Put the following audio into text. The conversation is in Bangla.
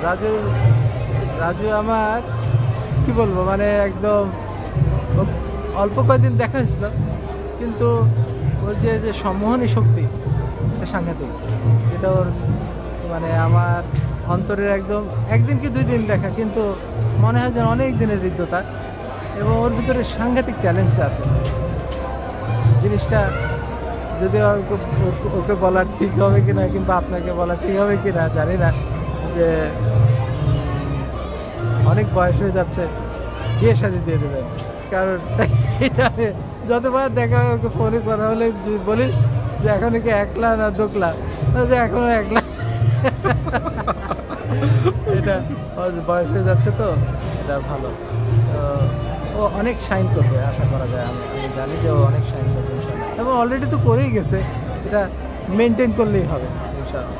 রাজু রাজু আমার কি বলবো, মানে একদম অল্প কয়েকদিন দেখা হয়েছিল, কিন্তু ওর যে যে সম্মোহনী শক্তি এটা সাংঘাতিক। এটা ওর মানে আমার অন্তরের একদম একদিন কি 2 দিন দেখা, কিন্তু মনে হয় যেন অনেক দিনের হৃদ্যতা, এবং ওর ভিতরে সাংঘাতিক ট্যালেন্টস আছে। জিনিসটা যদি ওকে বলা ঠিক হবে কিনা, কিংবা আপনাকে বলা ঠিক হবে কিনা জানি না, যে অনেক বয়স হয়ে যাচ্ছে, বিয়ে শাদী দিয়ে দেবেন। কারণ এটা যতবার দেখা হয় ওকে ফোনে কথা হলে বলি যে এখন কি একলা না দোকলা, যে এখনো একলা। এটা বয়স হয়ে যাচ্ছে তো, এটা ভালো। তো ও অনেক শাইন করবে আশা করা যায়। আমি জানি যে ও অনেক শাইন করবে ইনশাআল্লাহ, এবং অলরেডি তো করেই গেছে। এটা মেনটেন করলেই হবে ইনশাআল্লাহ।